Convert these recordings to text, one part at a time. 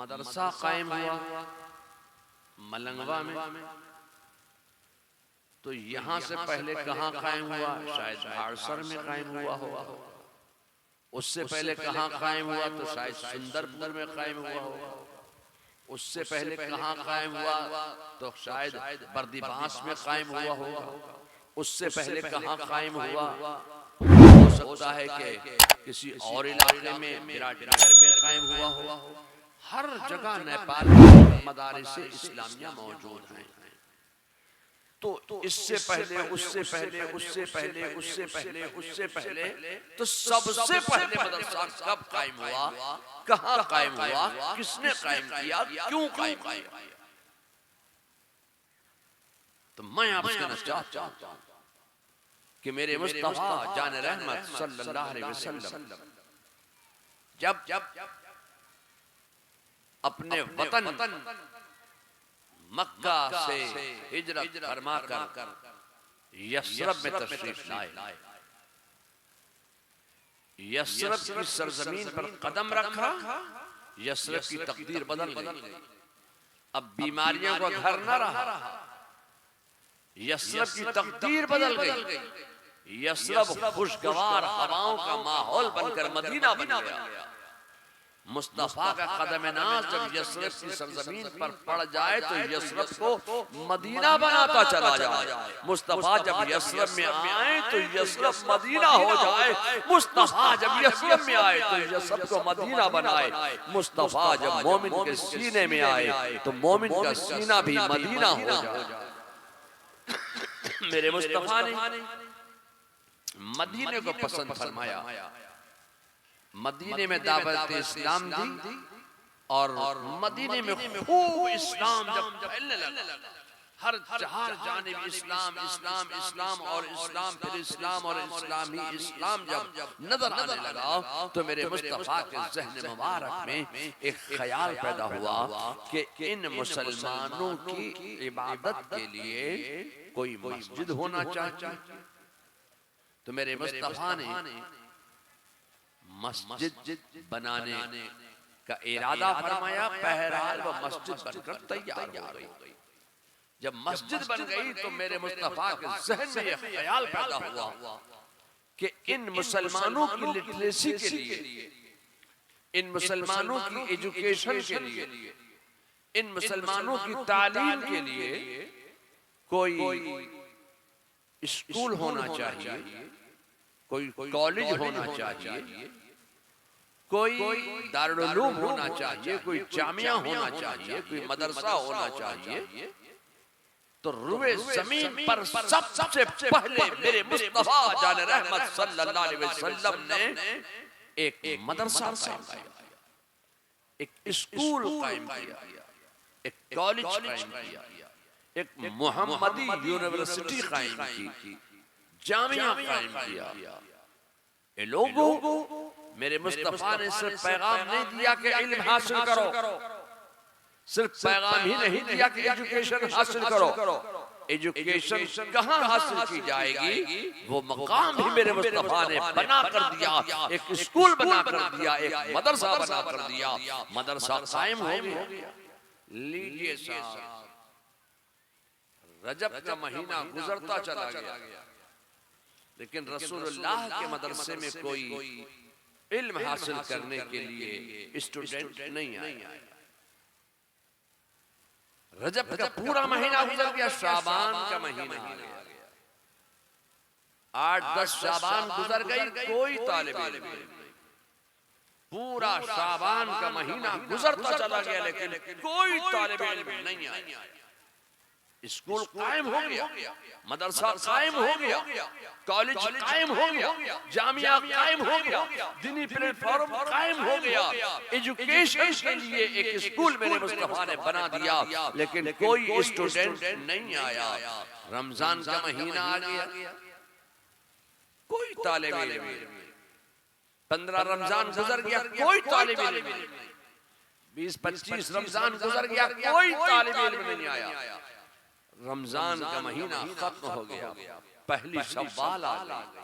मदरसा कायम हुआ मलंगवा में, तो यहाँ से पहले कहाँ कायम हुआ? शायद भाड़सर में कायम हुआ होगा। उससे पहले कहाँ कायम हुआ? तो शायद सुंदरपुर में कायम हुआ होगा। उससे पहले कहाँ कायम हुआ? तो शायद बर्दीबास में कायम हुआ होगा। उससे पहले कहाँ कायम हुआ? हो सकता है कि किसी और इलाके में, विराटनगर में कायम हुआ हो। हर जगह नेपाल में मदारिस इस्लामिया मौजूद हैं। तो इससे पहले, उससे पहले, उससे पहले, उससे पहले, उससे पहले, तो सबसे पहले मदरसा कब कायम हुआ, कहाँ कायम हुआ, किसने कायम किया, क्यों कायम किया? तो मैं आपसे कहना चाहता हूं कि मेरे मुस्तफा जान रहमत सल्लल्लाहु अलैहि वसल्लम जब अपने वतन मक्का से हिजरत फरमाकर यस्रब में तशरीफ लाए, यस्रब की सरजमीन पर कदम रखा, यस्रब की तकदीर बदल गई। अब बीमारियों का घर न रहा, यस्रब की तकदीर बदल गई। यस्रब खुशगवार हवाओं का माहौल बनकर मदीना बन गया। मुस्तफा का कदम नाज जब यस्रब की सरजमीन पर पड़ जाए तो यस्रब को मदीना बनाता चला जाए। मुस्तफा जब यस्रब में आए तो यस्रब मदीना हो जाए। मुस्तफा जब यस्रब में आए तो यस्रब को मदीना बनाए। मुस्तफा जब मोमिन के सीने में आए तो मोमिन का सीना भी मदीना हो जाए। मेरे मुस्तफा ने मदीने को पसंद फरमाया, मदीने में दावत इस्लाम दी और मदीने में खूब इस्लाम जब फैलने लगा, हर जानिब इस्लाम इस्लाम इस्लाम और इस्लाम, फिर इस्लाम और इस्लाम ही इस्लाम जब नजर आने लगा तो मेरे मुस्तफा के ज़हन मुबारक में एक ख्याल पैदा हुआ कि इन मुसलमानों की इबादत के लिए कोई मस्जिद होना चाहिए। तो मेरे मुस्तफा ने मस्जिद बनाने का इरादा फरमाया। बहरहाल वो मस्जिद बनकर तैयार हो गई। जब मस्जिद बन गई तो मेरे मुस्तफा के ज़हन में यह ख्याल पैदा हुआ कि इन मुसलमानों की लिटरेसी के लिए, इन मुसलमानों की एजुकेशन के लिए, इन मुसलमानों की तालीम के लिए कोई स्कूल होना चाहिए, कोई कॉलेज होना चाहिए, कोई दारुल उलूम होना चाहिए, कोई जामिया होना चाहिए, कोई मदरसा होना चाहिए। तो रुए जमीन पर सबसे पहले मेरे मुस्तफा जान रहमत सल्लल्लाहु अलैहि वसल्लम ने एक मदरसा कायम किया, एक स्कूल कायम किया, एक कॉलेज कायम किया, एक मोहम्मदी यूनिवर्सिटी कायम की, जामिया कायम किया। ये लोगों मेरे मुस्तफा ने सिर्फ पैगाम नहीं दिया कि इल्म हासिल करो, सिर्फ पैगाम ही नहीं दिया कि एजुकेशन हासिल करो। एजुकेशन कहाँ हासिल की जाएगी वो मकाम भी मेरे मुस्तफा ने बना कर दिया। एक स्कूल बना कर दिया, एक मदरसा बना कर दिया। मदरसा कायम हो गया। लीजिए साहब, रजब का महीना गुजरता चला गया, लेकिन रसूलुल्लाह के मदरसे में कोई इल्म हासिल करने के लिए स्टूडेंट नहीं आया। रजब का पूरा महीना गुजर गया, शाबान का महीना आ गया, 8-10 शाबान गुजर गई, कोई तालिब इल्म नहीं। पूरा शाबान का महीना गुजरता चला गया, लेकिन कोई तालिब इल्म नहीं आया। स्कूल कायम हो गया, मदरसा कायम हो गया, कॉलेज कायम हो गया, जामिया कायम हो गया, दीनी प्लेटफॉर्म कायम हो गया। एजुकेशन के लिए एक स्कूल मेरे मुस्तफा ने बना दिया, लेकिन कोई स्टूडेंट नहीं आया। रमजान का महीना आ गया, कोई तालिब इल्म नहीं। 15 रमजान गुजर गया, कोई तालिब इल्म नहीं। 20-25 रमजान गुजर गया, कोई तालिब इल्म नहीं आया। रमजान का महीना खत्म हो गया, पहली शव्वाल आ गई,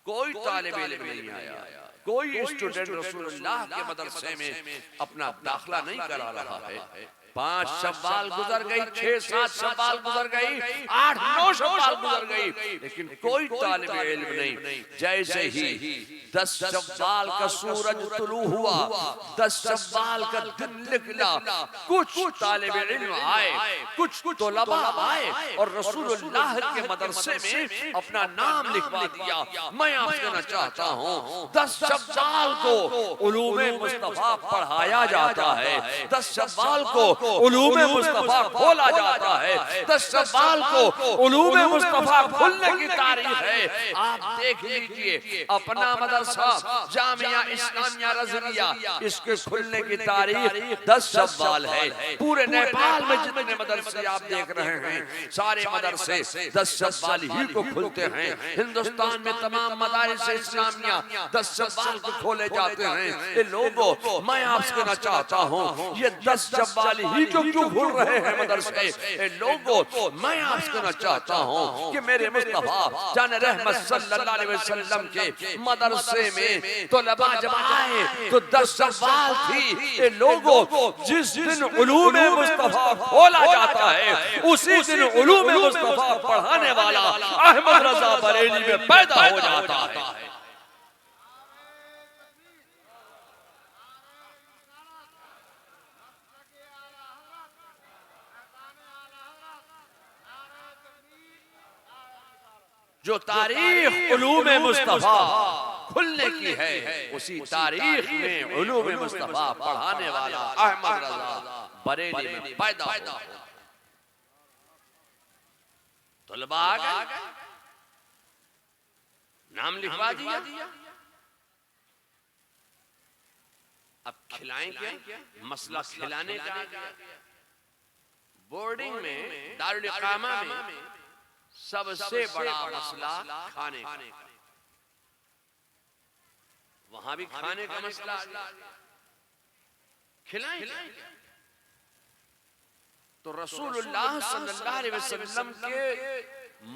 कोई तालिब इल्म नहीं आया। कोई स्टूडेंट रसूलुल्लाह के मदरसे में अपना दाखिला नहीं करा रहा है। 5 शव्वाल गुजर गई, 6-7 शव्वाल गुजर गई, 8-9 शव्वाल गुजर गई, लेकिन कोई तालिब इल्म नहीं। जैसे ही 10 शव्वाल का सूरज तुलू हुआ, 10 शव्वाल का दिन निकला, कुछ तालिब इल्म आए, कुछ तलबा आए और रसूलुल्लाह के मदरसे में अपना नाम लिखवा दिया। मैं आपसे कहना चाहता हूँ 10 शव्वाल को उलूमे मुस्तफा पढ़ाया जाता है, 10 शव्वाल को उलूमे मुस्तफा खोला जाता है, 10 शव्वाल को उलूमे मुस्तफा खुलने की तारीख है। आप देख लीजिए अपना मदरसा जामिया इस्लामिया रज़विया, इसके खुलने की तारीख 10 शव्वाल है। पूरे नेपाल में जितने मदरसे आप देख रहे हैं सारे मदरसे 10 शव्वाल ही को खुलते हैं। हिंदुस्तान में तमाम मदारिस इस्लामिया 10 शव्वाल को खोले जाते हैं। ये लोगों मैं आपसे कहना चाहता हूँ ये 10 शव्वाल ही क्यों भूल रहे हैं मदरसे। लोगों मैं आपसे कहना चाहता हूँ कि मेरे मुस्तफा जान रहमत सल्लल्लाहु अलैहि वसल्लम के मदरसे में तलबा जब आए तो 10 शव्वाल थी। ये लोगों जिस दिन उलूमे मुस्तफा खोला जाता है उसी दिन उलूमे मुस्तफा पढ़ाने वाला अहमद रजा बरेली में पैदा हो जाता है। जो तारीख उलूमे मुस्तफा खुलने की है उसी तारीख में उलूमे मुस्तफा पढ़ाने वाला अहमद रजा बरेली में पैदा हो। तलबा आ गए, नाम लिखवा दिया। अब खिलाएंगे, मसला खिलाने का। बोर्डिंग में दारुल इकामा में सबसे बड़ा मसला खाने का, वहां भी खाने का मसला। खिलाएंगे तो रसूलुल्लाह सल्लल्लाहु अलैहि वसल्लम के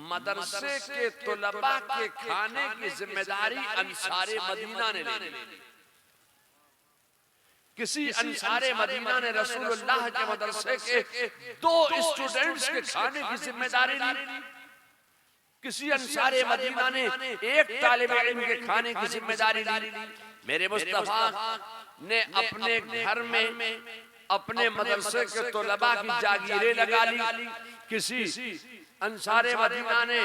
मदरसे के तलबा के खाने की जिम्मेदारी अंसारे मदीना ने ले ली। किसी अंसारे मदीना ने रसूलुल्लाह के मदरसे के 2 स्टूडेंट्स के खाने की जिम्मेदारी ली। किसी अंसारे मदीना ने 1 तालिब इल्म के खाने की जिम्मेदारी ली। मेरे मुस्तफा ने अपने घर में अपने मदरसे के तलबा की जागीरें लगा ली। किसी अंसारे मदीना ने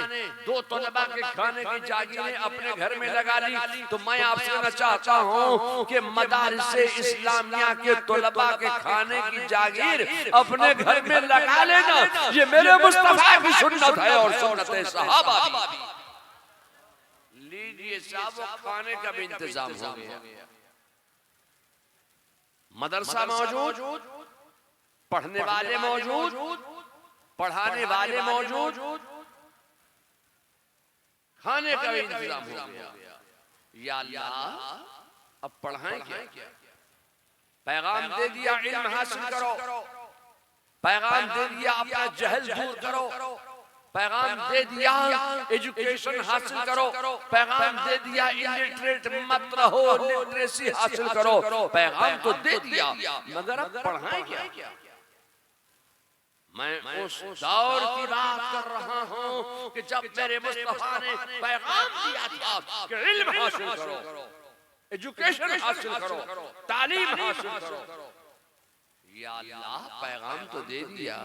2 तलबा के खाने की जागीरें अपने घर में लगा ली। तो मैं आपसे कहना चाहता हूँ कि मदारिसे इस्लामिया के तलबा के खाने की जागीर अपने घर में लगा लेना, ये मेरे मुस्तफा की सुन्नत है और सुन्नत सहाबा भी। लीजिए साहब, खाने का भी इंतजाम हो गया। मदरसा मौजूद, पढ़ने वाले मौजूद, पढ़ाने वाले मौजूद, खाने का भी इंतजाम हो गया। या अल्लाह अब पढ़ाएं क्या? पैगाम दे दिया इल्म हासिल करो, पैगाम दे दिया अपना जहल दूर करो, पैगाम दे दिया एजुकेशन हासिल करो, पैगाम दे दिया इलिटरेट मत रहो, लिटरेसी हासिल करो। पैगाम तो दे दिया मगर अब पढ़ाएं क्या? मैं उस दौर की बात कर रहा हूँ कि जब मेरे मुस्तफा ने पैगाम दिया था कि इल्म हासिल करो, एजुकेशन हासिल करो, तालीम हासिल करो। या अल्लाह पैगाम तो दे दिया,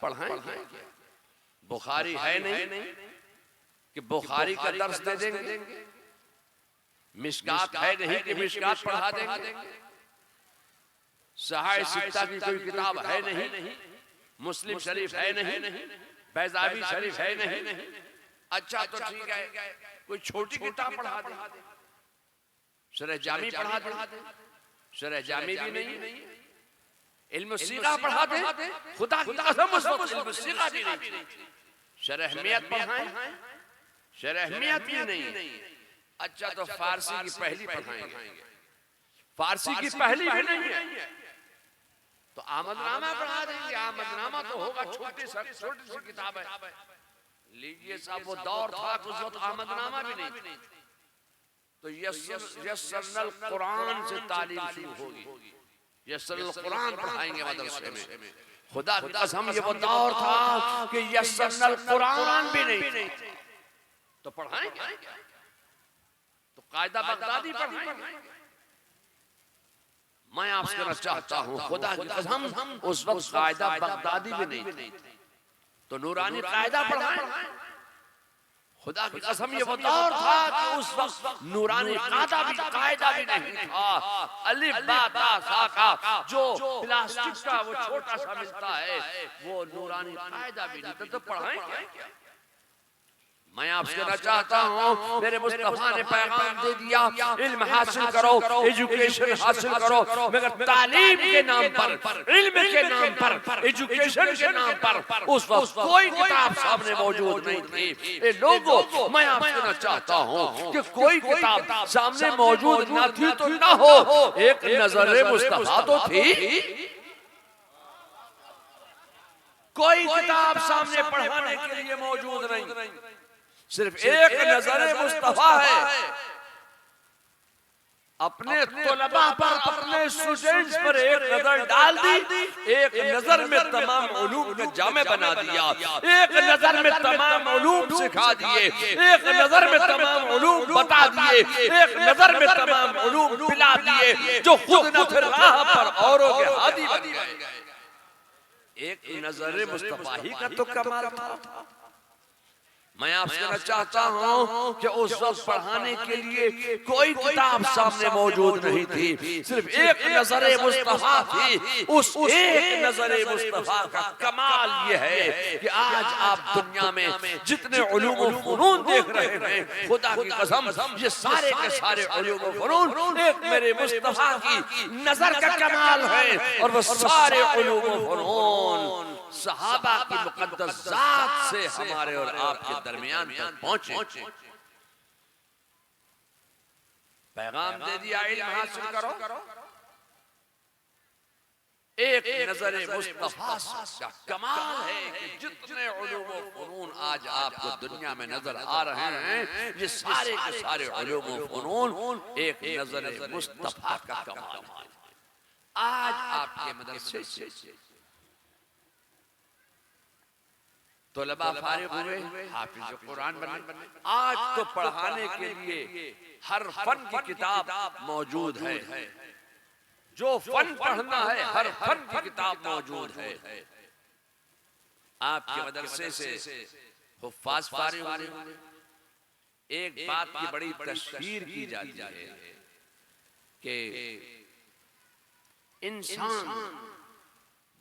पढ़ाएं क्या? बुखारी है नहीं कि बुखारी का दर्स दे देंगे, मिशकात है नहीं कि मिशकात पढ़ा देंगे, सहाय सित्ता की कोई किताब है नहीं, मुस्लिम शरीफ है नहीं, बैजावी शरीफ है नहीं। अच्छा तो ठीक है, कोई छोटी किताब पढ़ा दे, शरह जामी पढ़ा दे, शरह जामी भी नहीं, इल्म सीगा पढ़ा दे, खुदा की कसम उस वक्त इल्म सीगा भी नहीं, शरहमियत पढ़ाएं, शरहमियत भी नहीं। अच्छा तो फारसी की पहली पढ़ाएंगे, फारसी की पहली भी नहीं है तो आमदनामा पढ़ा देंगे। आमदनामा तो होगा छोटी सी किताब है। लीजिए साहब, वो दौर था उस वक्त आमदनामा भी नहीं, तो यस्सरनल कुरान से तालीम शुरू होगी, यस्सरनल कुरान पढ़ाएंगे मदरसे में। खुदा की कसम ये वो दौर था कि यस्सरनल कुरान भी नहीं तो पढ़ाएंगे, तो कायदा बगदादी पढ़ाएंगे। मैं आपसे कहना चाहता हूँ खुदा की कसम उस वक्त कायदा बगदादी भी नहीं थी, तो नूरानी कायदा पढ़ाएं। खुदा की कसम ये वो दौर था कि उस वक्त नूरानी कायदा भी नहीं था। अलिफ बा ता सा का जो प्लास्टिक का वो छोटा सा मिलता है वो नूरानी कायदा भी नहीं था, तो पढ़ाएं। मैं आपसे कहना चाहता हूँ मेरे मुस्तफा ने पैगाम दे दिया, इल्म हासिल करो, एजुकेशन हासिल करो, मगर तालीम के नाम पर, इल्म के नाम पर, एजुकेशन के नाम पर उस वक्त कोई किताब सामने मौजूद नहीं थी। ए लोगों, मैं आपसे कहना चाहता हूँ कि कोई किताब सामने मौजूद ना थी तो ना हो, एक नजर मुस्तफा तो थी। कोई किताब सामने पढ़ाने के लिए मौजूद नहीं, सिर्फ एक नजर मुस्तफा है। अपने तलबा पर, अपने स्टूडेंट्स पर एक नजर डाल दी, एक नजर में तमाम उलूम का जामे बना दिया, एक नजर में तमाम उलूम सिखा दिए, एक नजर में तमाम उलूम बता दिए, एक नजर में तमाम उलूम पिला दिए, जो खुद न थे राह पर औरों के हादी बन गए। एक नजर मुस्तफा ही का तो कमाल था। मैं आपसे कहना चाहता हूँ कि उस वक्त पढ़ाने के लिए कोई किताब सामने मौजूद नहीं थी, सिर्फ एक नजर मुस्तफा थी। उस एक नजर मुस्तफा का कमाल ये है कि आज आप दुनिया में जितने उलूम व फनून देख रहे हैं, खुदा की कसम ये सारे के सारे उलूम व फनून एक मेरे मुस्तफा की नजर का कमाल है, और वो सारे उलूम व फनून सहाबा की मुकद्दस जात से हमारे और आपके दरमियान तक पहुंचे। पैगाम दे दिया, इल्म हासिल करो। एक नजर मुस्तफा का कमाल है कि जितने उलूम व फनून आज आपको दुनिया में नजर आ रहे हैं, ये सारे के सारे उलूम व फनून एक नजर मुस्तफा का कमाल है। आज आपके मदरसे से तलबा फारिग हुए, हाफिज कुरान बने। आज तो पढ़ाने के लिए हर फन की किताब मौजूद है, जो फन पढ़ना है हर फन की किताब मौजूद है। आपके मदरसे से हुफ्फाज फारिग हुए। एक बात की बड़ी तशहीर की जाती है कि इंसान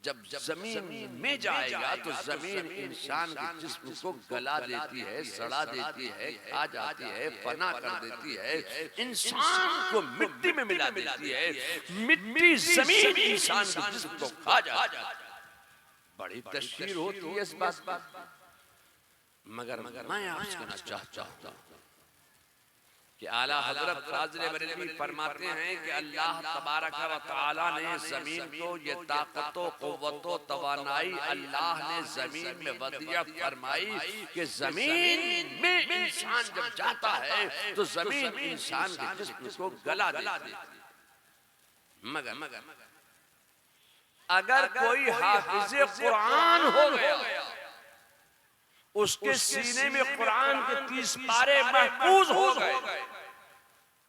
जब जमीन में जाएगा तो जमीन इंसान के जिस्म को गला देती है, सड़ा देती है, खा जाती है, फना कर देती है, इंसान को मिट्टी में मिला देती है। मिट्टी जमीन इंसान के जिस्म को खा जाती है। बड़ी तशहीर होती है इस बात पर, मगर मैं आपसे कहना चाहता हूँ कि आला हजरत फाज़िल बरेलवी फरमाते हैं कि अल्लाह तबारक व तआला ने जमीन को ये ताकत व क़ुव्वत व तवानाई अल्लाह ने जमीन में वदिया फरमाई कि जमीन में इंसान जब जाता है तो जमीन इंसान के जिस्म को गला देती है। मगर अगर कोई हाफिज़ कुरान हो गया, उसके सीने में कुरान के 30 पारे महफूज हो गए,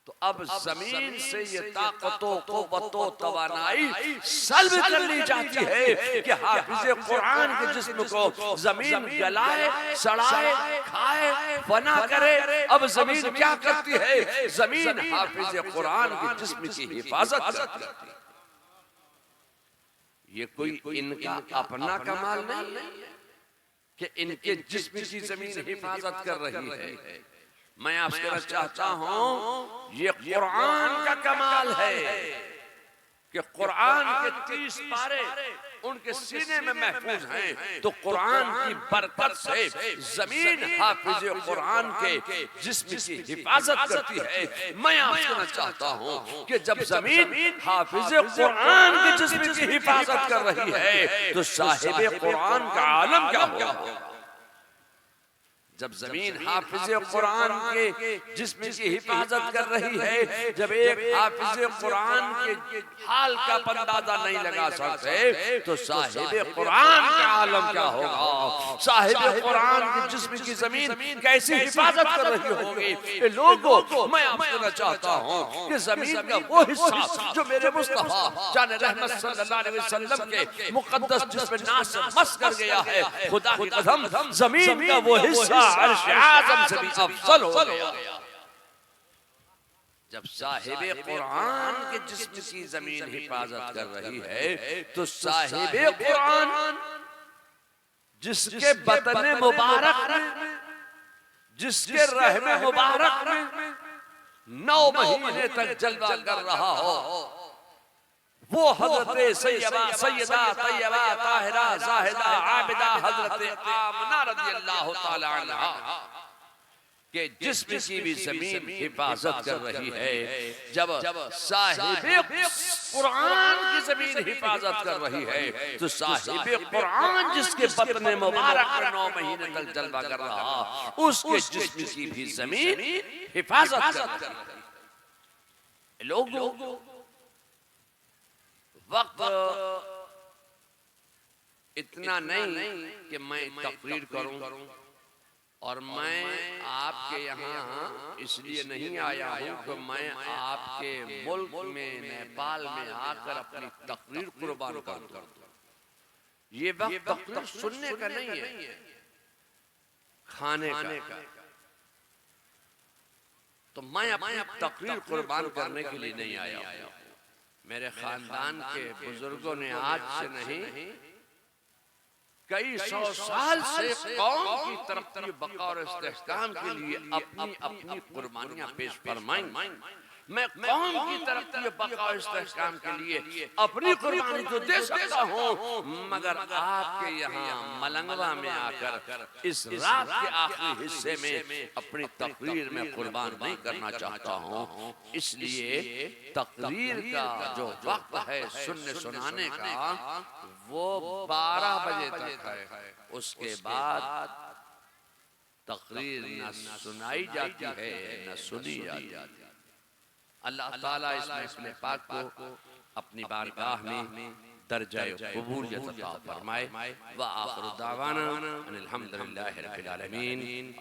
तो अब जमीन से ये ताकतो क़ुव्वतो तवानाई सल्ब कर ली जाती है कि हाफिज़ कुरान के जिस्म को जमीन गलाए, सड़ाए, खाए, फना करे। अब जमीन क्या करती है? जमीन हाफिज़ कुरान के जिस्म की हिफाजत करती है। ये कोई इनका अपना कमाल नहीं है कि इनके जिस्म की जमीन हिफाजत कर रही है। मैं आपसे कहना चाहता हूं ये कुरान का कमाल है कि कुरान के 30 पारे उनके सीने में महफूज हैं, तो कुरान की बरकत से जमीन हाफिज़ कुरान के जिस्म की हिफाजत करती है। मैं आपसे कहना चाहता हूं कि जब जमीन हाफिज़ कुरान के जिस्म की हिफाजत कर रही है तो साहिब कुरान का आलम क्या होगा? जब जमीन हाफिज कुरान के जिस्म की हिफाजत कर रही है, जब एक हाफिज कुरान के हाल का अंदाजा नहीं लगा सकते तो साहिब कुरान का आलम क्या होगा? साहिब कुरान के जिस्म की जमीन कैसी हिफाजत कर रही होगी? लोगों, मैं आपसे कहना चाहता हूँ कि जमीन का वो हिस्सा जो मेरे मुस्तफा जान रहमत सल्लल्लाहु अलैहि वसल्लम के मुकद्दस जिस्म नास से मस कर गया है, खुदा की कसम जमीन का वो हिस्सा अर्श आज़म से भी अफजल हो गया। जब साहिब कुरान के जिस्म की जमीन हिफाजत कर रही है तो साहिब कुरान जिसके बतन मुबारक में, जिसके रहमे मुबारक में 9 महीने तक जलवा कर रहा हो, वो हजरत सैयदा तैयबा ताहिरा जाहिदा आबिदा हजरत आमना रज़ियल्लाहु ताला अन्हा के जिस्म की भी जमीन हिफाजत कर रही है। जब साहिब कुरान की जमीन हिफाजत कर रही है तो साहिब कुरान जिसके बतन मुबारक में 9 महीने तक जलवा कर रहा, उसके जिस्म की भी जमीन हिफाजत कर रही है। लोग वक्त इतना नहीं कि मैं तकरीर करूं, और मैं आपके यहाँ इसलिए नहीं आया हूँ कि मैं आपके मुल्क में नेपाल में आकर अपनी तकरीर कुर्बान कर दूं। ये वक्त तकरीर सुनने का नहीं है, खाने का। तो मैं अपनी तकरीर कुर्बान करने के लिए नहीं आया हूँ। मेरे खानदान के बुजुर्गों ने आज से नहीं कई 100 साल से कौम की तरक्की बका और इस्तेहकाम के लिए अपनी अपनी कुर्बानियां पेश फरमाई। मैं कौम की तरक्की बका और इस्तेहकाम के लिए अपनी कुर्बानी तो दे सकता हूँ, मगर आपके यहाँ मलंगवा में आकर इस रात के आखिरी हिस्से में अपनी तकरीर में कुर्बान नहीं करना चाहता हूँ। इसलिए तकरीर का जो वक्त है सुनने सुनाने का वो 12 बजे तक है। उसके बाद तकरीर न सुनाई जाती है न सुनी जाती है। अल्लाह ताला इस महफिल पाक को अपनी बारगाह में दर्जा कबूलियत अता फरमाए। व आखिर दावाना अनिल हम्दुलिल्लाहि रब्बिल आलमीन।